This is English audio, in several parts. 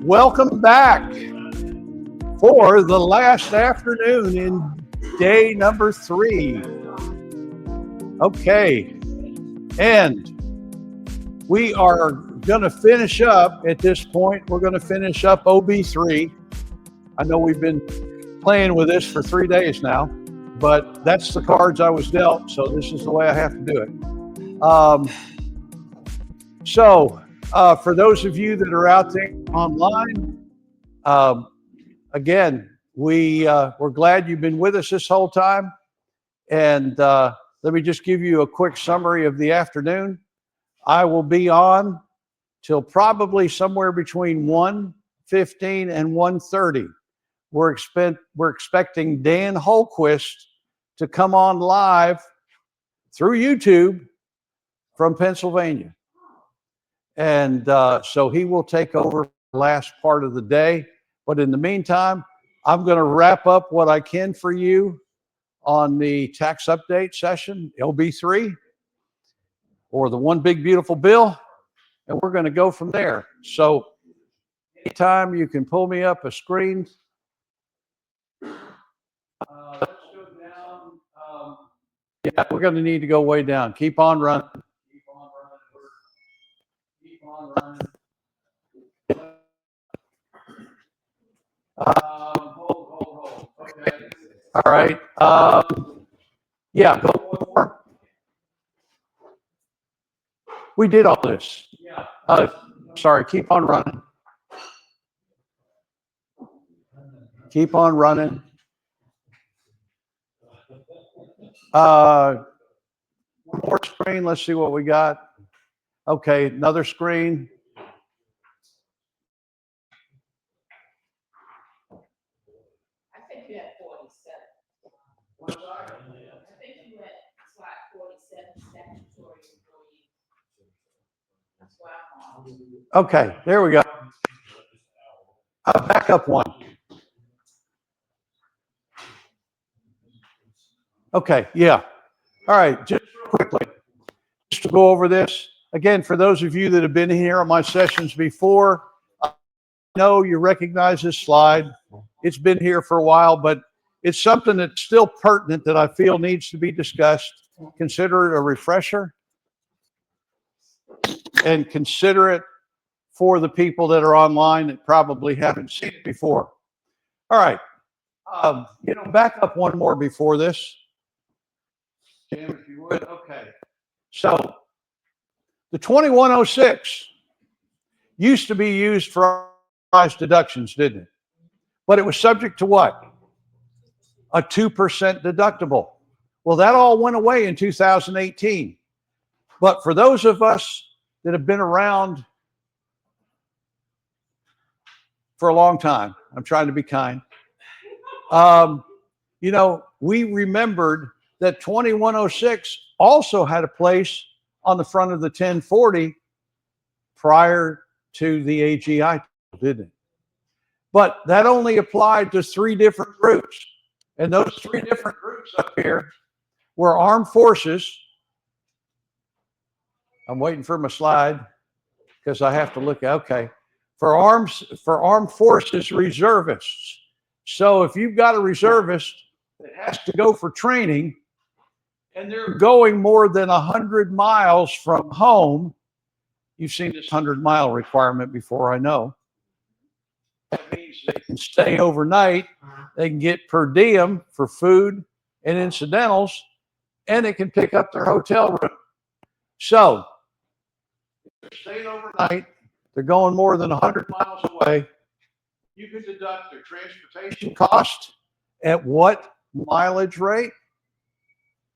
Welcome back for the last afternoon in day number 3. Okay, and we are going to finish up at this point. We're going to finish up OB3. I know we've been playing with this for 3 days now, but that's the cards I was dealt, so this is the way I have to do it. For those of you that are out there online, again, we're glad you've been with us this whole time. And let me just give you a quick summary of the afternoon. I will be on till probably somewhere between 1:15 and 1:30. We're expecting Dan Holquist to come on live through YouTube from Pennsylvania. And so he will take over the last part of the day. But in the meantime, I'm going to wrap up what I can for you on the tax update session, LB3, or the One Big Beautiful Bill, and we're going to go from there. So anytime you can pull me up a screen. Let's go down. Yeah, we're going to need to go way down. Keep on running. Keep on running. Hold. Okay. All right. Yeah, go one more. We did all this. Yeah. Sorry, keep on running. Keep on running. One more screen. Let's see what we got. Okay, another screen. I think you had 47. I think you went slide 47 statutory employees. That's why I'm on. Okay, there we go. Back up one. Okay, yeah. All right, just quickly, just to go over this. Again, for those of you that have been here on my sessions before, I know you recognize this slide. It's been here for a while, but it's something that's still pertinent that I feel needs to be discussed. Consider it a refresher and consider it for the people that are online that probably haven't seen it before. All right. Back up one more before this. Jim, if you would. Okay. So the 2106 used to be used for itemized deductions, didn't it? But it was subject to what? A 2% deductible. Well, that all went away in 2018. But for those of us that have been around for a long time, I'm trying to be kind, we remembered that 2106 also had a place on the front of the 1040 prior to the AGI, didn't it? But that only applied to 3 different groups. And those 3 different groups up here were armed forces. I'm waiting for my slide because I have to look. Okay. For armed forces reservists. So if you've got a reservist that has to go for training and they're going more than 100 miles from home, you've seen this 100-mile requirement before, I know. That means they can stay overnight, they can get per diem for food and incidentals, and they can pick up their hotel room. So, if they're staying overnight, they're going more than 100 miles away, you can deduct their transportation cost at what mileage rate?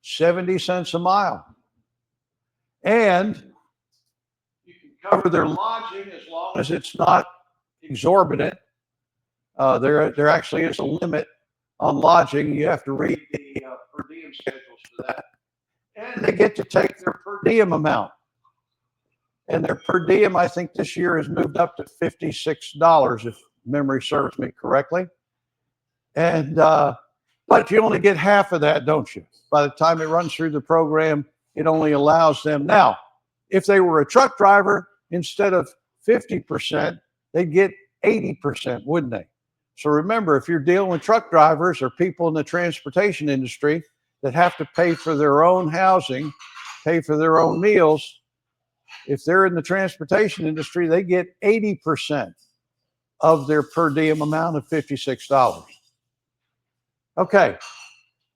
70 cents a mile. And you can cover their lodging as long as it's not exorbitant. There actually is a limit on lodging. You have to read the per diem schedules for that. And they get to take their per diem amount. And their per diem, I think this year has moved up to $56, if memory serves me correctly. And but you only get half of that, don't you? By the time it runs through the program, it only allows them. Now, if they were a truck driver, instead of 50%, they'd get 80%, wouldn't they? So remember, if you're dealing with truck drivers or people in the transportation industry that have to pay for their own housing, pay for their own meals, if they're in the transportation industry, they get 80% of their per diem amount of $56. Okay.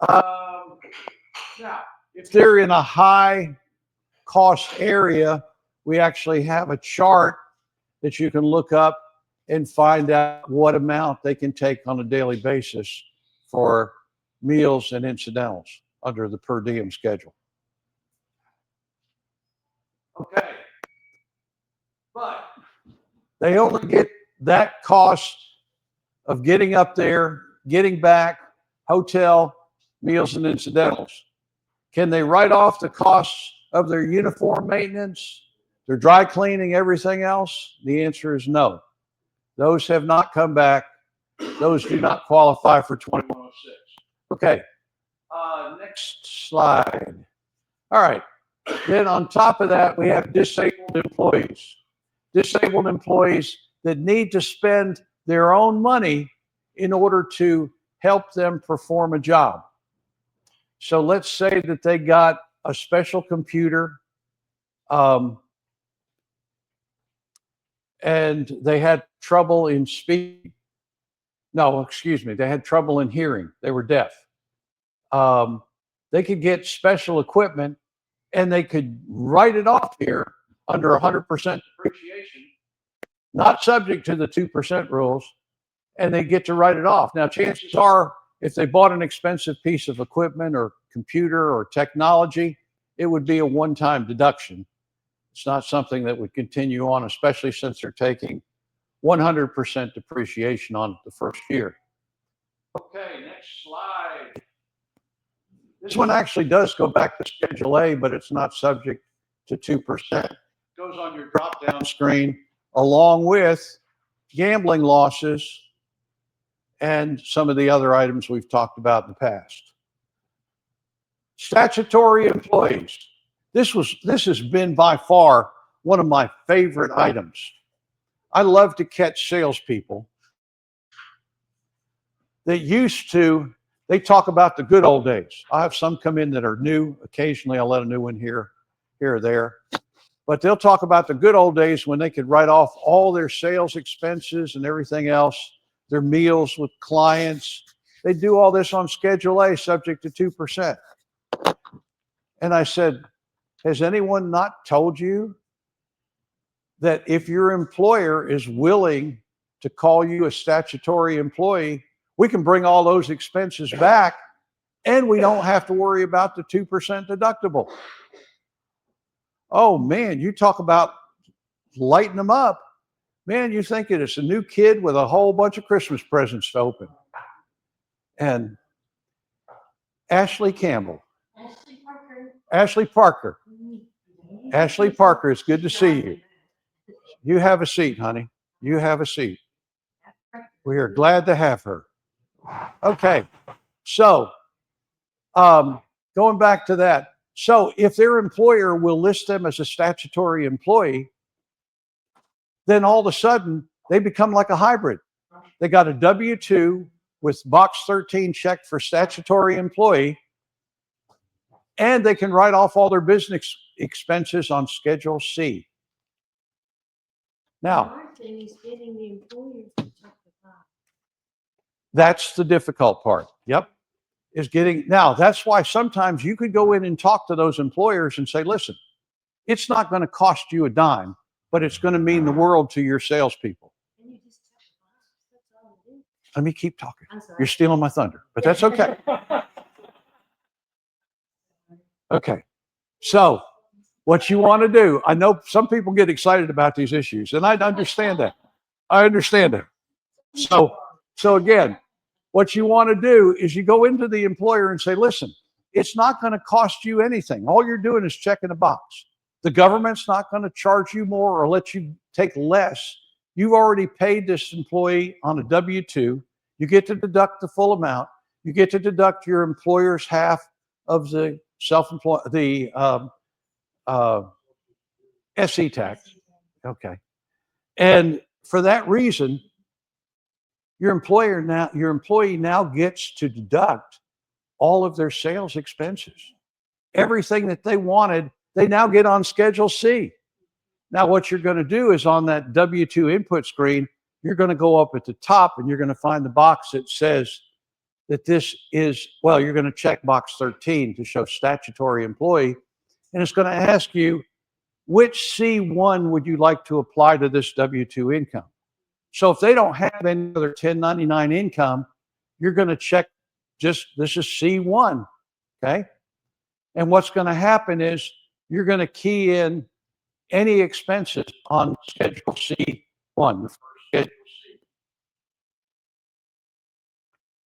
Now, if they're in a high cost area, we actually have a chart that you can look up and find out what amount they can take on a daily basis for meals and incidentals under the per diem schedule. Okay. But they only get that cost of getting up there, getting back, hotel, meals, and incidentals. Can they write off the costs of their uniform maintenance, their dry cleaning, everything else? The answer is no. Those have not come back. Those do not qualify for 2106. Okay, next slide. All right, then on top of that, we have disabled employees. Disabled employees that need to spend their own money in order to help them perform a job. So let's say that they got a special computer and they had trouble in speaking. No, excuse me, they had trouble in hearing. They were deaf. They could get special equipment and they could write it off here under 100% depreciation, not subject to the 2% rules, and they get to write it off. Now, chances are, if they bought an expensive piece of equipment or computer or technology, it would be a one-time deduction. It's not something that would continue on, especially since they're taking 100% depreciation on the first year. Okay, next slide. This one actually does go back to Schedule A, but it's not subject to 2%. It goes on your drop-down screen along with gambling losses and some of the other items we've talked about in the past. Statutory employees. This has been by far one of my favorite items. I love to catch salespeople that they talk about the good old days. I have some come in that are new. Occasionally I'll let a new one here or there. But they'll talk about the good old days when they could write off all their sales expenses and everything else, their meals with clients. They do all this on Schedule A, subject to 2%. And I said, has anyone not told you that if your employer is willing to call you a statutory employee, we can bring all those expenses back and we don't have to worry about the 2% deductible? Oh man, you talk about lighting them up. Man, you think it's a new kid with a whole bunch of Christmas presents to open. And Ashley Campbell. Ashley Parker. Ashley Parker, it's good to see you. You have a seat, honey. You have a seat. We are glad to have her. Okay, so going back to that. So if their employer will list them as a statutory employee, then all of a sudden they become like a hybrid. They got a W-2 with box 13 checked for statutory employee, and they can write off all their business expenses on Schedule C. Now, that's the difficult part. Yep. Now, that's why sometimes you could go in and talk to those employers and say, listen, it's not going to cost you a dime, but it's going to mean the world to your salespeople. Let me keep talking. You're stealing my thunder, but that's okay. Okay. So what you want to do, I know some people get excited about these issues, and I understand that. I understand that. So again, what you want to do is you go into the employer and say, listen, it's not going to cost you anything. All you're doing is checking a box. The government's not going to charge you more or let you take less. You've already paid this employee on a W-2. You get to deduct the full amount. You get to deduct your employer's half of the SE tax. Okay. And for that reason, your employee now gets to deduct all of their sales expenses. Everything that they wanted, they now get on Schedule C. Now, what you're going to do is on that W-2 input screen, you're going to go up at the top and you're going to find the box that says that this is, well, you're going to check box 13 to show statutory employee. And it's going to ask you, which C1 would you like to apply to this W-2 income? So if they don't have any other 1099 income, you're going to check just, this is C1, okay? And what's going to happen is you're going to key in any expenses on Schedule C1, the first Schedule C.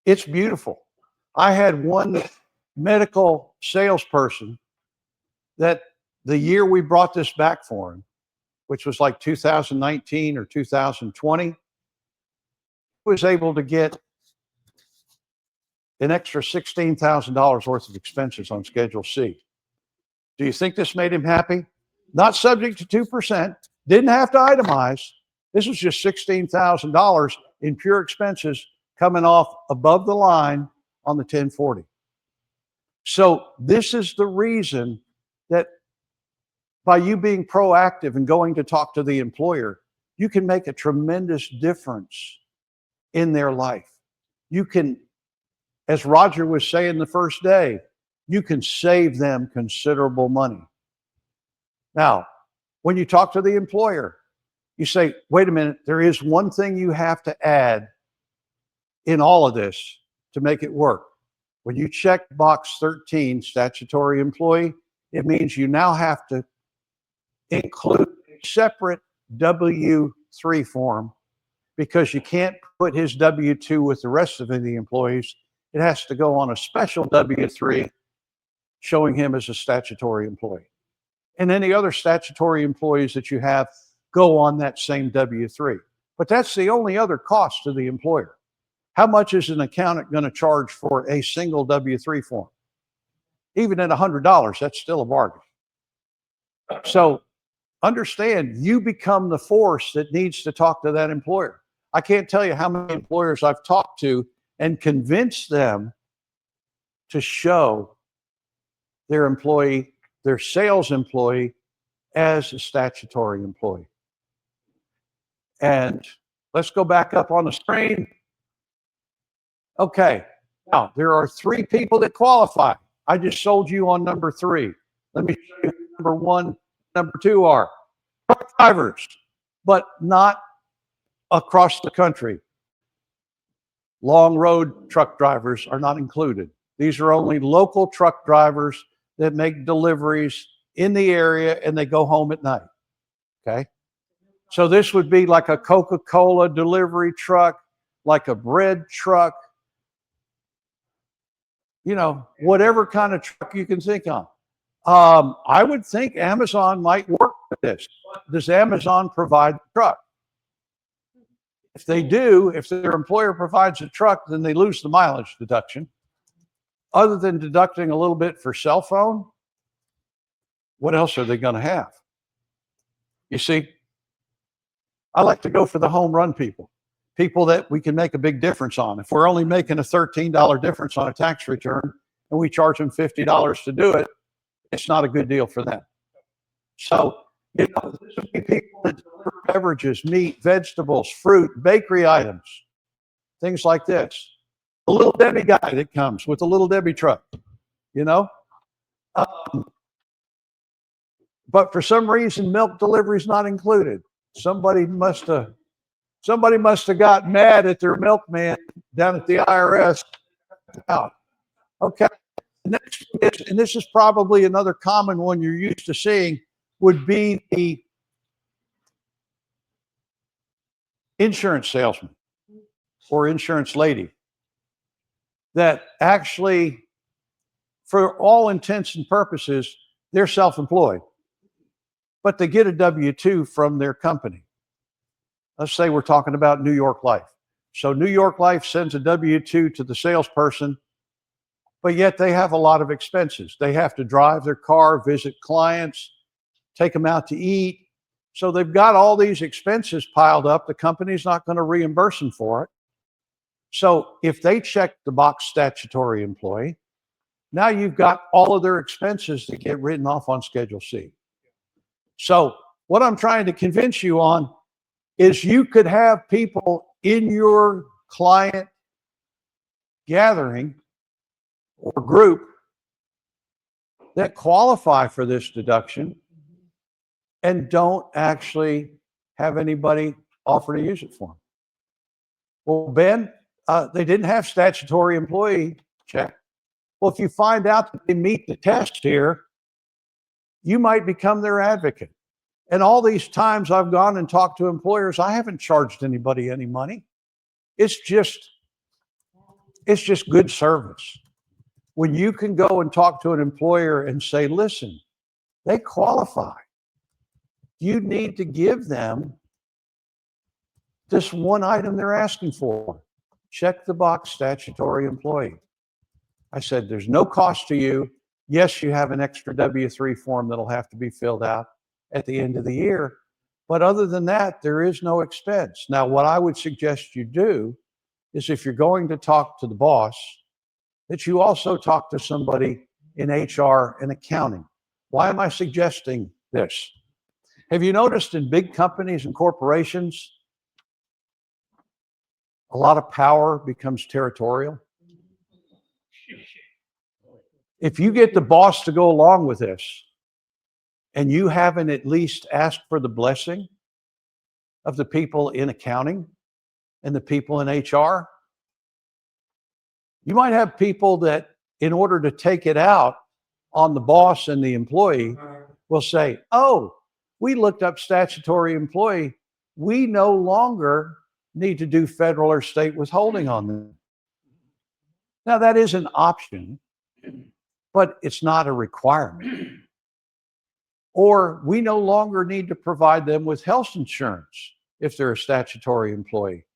It's beautiful. I had one medical salesperson that the year we brought this back for him, which was like 2019 or 2020, was able to get an extra $16,000 worth of expenses on Schedule C. Do you think this made him happy? Not subject to 2%, didn't have to itemize. This was just $16,000 in pure expenses coming off above the line on the 1040. So this is the reason that by you being proactive and going to talk to the employer, you can make a tremendous difference in their life. You can, as Roger was saying the first day, you can save them considerable money. Now, when you talk to the employer, you say, wait a minute, there is one thing you have to add in all of this to make it work. When you check box 13, statutory employee, it means you now have to include a separate W-3 form because you can't put his W-2 with the rest of the employees. It has to go on a special W-3 showing him as a statutory employee. And any other statutory employees that you have go on that same W-3. But that's the only other cost to the employer. How much is an accountant going to charge for a single W-3 form? Even at $100, that's still a bargain. So understand, you become the force that needs to talk to that employer. I can't tell you how many employers I've talked to and convinced them to show their employee, their sales employee, as a statutory employee. And let's go back up on the screen. Okay, now there are 3 people that qualify. I just sold you on number 3. Let me show you who number 1, number 2 are. Truck drivers, but not across the country. Long road truck drivers are not included. These are only local truck drivers that make deliveries in the area and they go home at night, okay? So this would be like a Coca-Cola delivery truck, like a bread truck, you know, whatever kind of truck you can think of. I would think Amazon might work with this. Does Amazon provide the truck? If they do, if their employer provides a truck, then they lose the mileage deduction. Other than deducting a little bit for cell phone, what else are they going to have? You see, I like to go for the home run people that we can make a big difference on. If we're only making a $13 difference on a tax return and we charge them $50 to do it, it's not a good deal for them. So, you know, this would be people that deliver beverages, meat, vegetables, fruit, bakery items, things like this. The little Debbie guy that comes with the little Debbie truck, you know? But for some reason, milk delivery is not included. Somebody must have got mad at their milkman down at the IRS. Okay. Next, and this is probably another common one you're used to seeing, would be the insurance salesman or insurance lady that actually, for all intents and purposes, they're self-employed, but they get a W-2 from their company. Let's say we're talking about New York Life. So New York Life sends a W-2 to the salesperson, but yet they have a lot of expenses. They have to drive their car, visit clients, take them out to eat. So they've got all these expenses piled up. The company's not going to reimburse them for it. So if they check the box statutory employee, now you've got all of their expenses that get written off on Schedule C. So what I'm trying to convince you on is you could have people in your client gathering or group that qualify for this deduction and don't actually have anybody offer to use it for them. Well, Ben, they didn't have statutory employee check. Well, if you find out that they meet the test here, you might become their advocate. And all these times I've gone and talked to employers, I haven't charged anybody any money. It's just good service. When you can go and talk to an employer and say, listen, they qualify. You need to give them this one item they're asking for. Check the box statutory employee. I said, there's no cost to you. Yes, you have an extra W-3 form that'll have to be filled out at the end of the year. But other than that, there is no expense. Now, what I would suggest you do is if you're going to talk to the boss, that you also talk to somebody in HR and accounting. Why am I suggesting this? Have you noticed in big companies and corporations, a lot of power becomes territorial? If you get the boss to go along with this and you haven't at least asked for the blessing of the people in accounting and the people in HR, you might have people that, in order to take it out on the boss and the employee, will say, oh, we looked up statutory employee. We no longer need to do federal or state withholding on them. Now, that is an option, but it's not a requirement. Or we no longer need to provide them with health insurance if they're a statutory employee.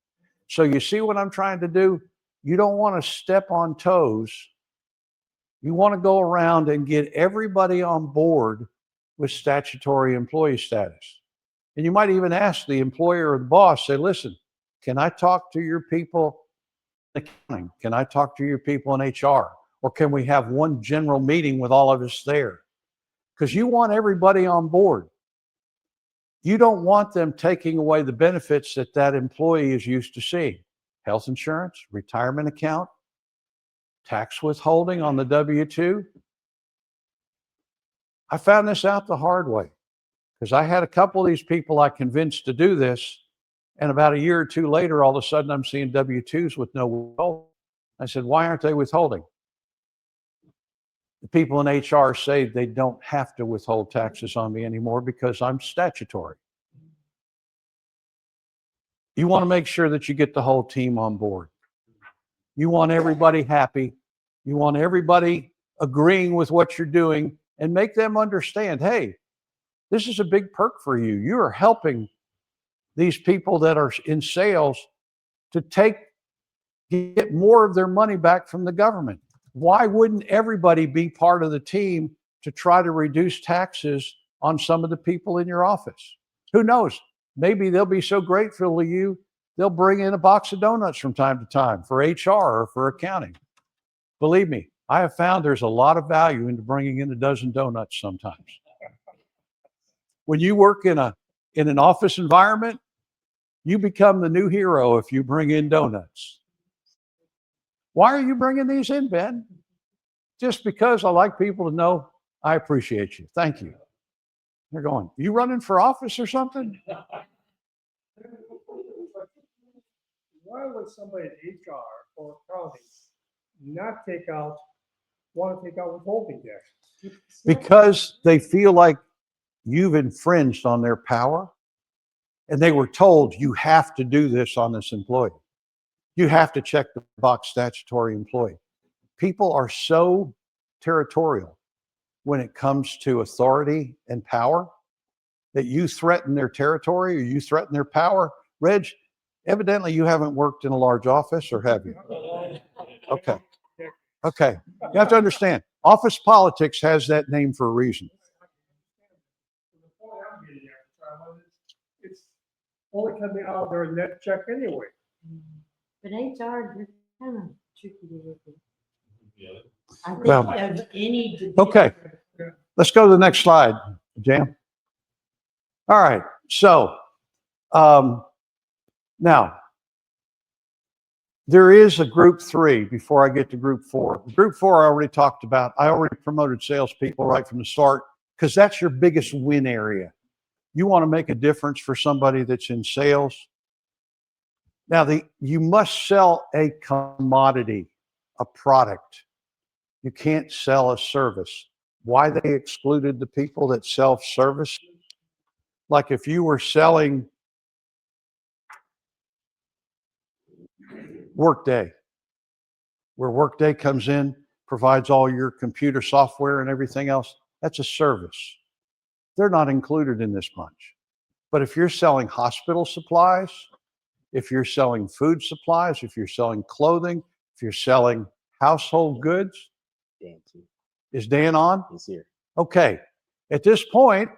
So you see what I'm trying to do? You don't want to step on toes. You want to go around and get everybody on board with statutory employee status. And you might even ask the employer or the boss, say, listen, can I talk to your people in accounting? Can I talk to your people in HR? Or can we have one general meeting with all of us there? Because you want everybody on board. You don't want them taking away the benefits that that employee is used to seeing. Health insurance, retirement account, tax withholding on the W-2. I found this out the hard way because I had a couple of these people I convinced to do this, and about a year or two later, all of a sudden I'm seeing W-2s with no withholding. I said, why aren't they withholding? The people in HR say they don't have to withhold taxes on me anymore because I'm statutory. You want to make sure that you get the whole team on board. You want everybody happy. You want everybody agreeing with what you're doing and make them understand, hey, this is a big perk for you. You are helping these people that are in sales to get more of their money back from the government. Why wouldn't everybody be part of the team to try to reduce taxes on some of the people in your office? Who knows? Maybe they'll be so grateful to you, they'll bring in a box of donuts from time to time for HR or for accounting. Believe me, I have found there's a lot of value into bringing in a dozen donuts sometimes. When you work in an office environment, you become the new hero if you bring in donuts. Why are you bringing these in, Ben? Just because I like people to know I appreciate you. Thank you. They're going, you running for office or something? Why would somebody in HR or accounting not want to take out withholding taxes? Because they feel like you've infringed on their power, and they were told you have to do this on this employee. You have to check the box statutory employee. People are so territorial when it comes to authority and power that you threaten their territory or you threaten their power. Reg, evidently you haven't worked in a large office, or have you? Okay. Okay. You have to understand, office politics has that name for a reason. The point I'm getting at, it's only coming out of their net check anyway. But HR, they're kind of tricky to work with. I think Well, of any. okay. Let's go to the next slide, Jam. All right. So now there is a group 3 before I get to group 4. Group 4 I already talked about. I already promoted salespeople right from the start because that's your biggest win area. You want to make a difference for somebody that's in sales. Now, you must sell a commodity, a product. You can't sell a service. Why they excluded the people that self-service? Like if you were selling Workday, where Workday comes in, provides all your computer software and everything else, that's a service. They're not included in this bunch. But if you're selling hospital supplies, if you're selling food supplies, if you're selling clothing, if you're selling household goods, Dan, too. is Dan on? He's here. Okay. At this point,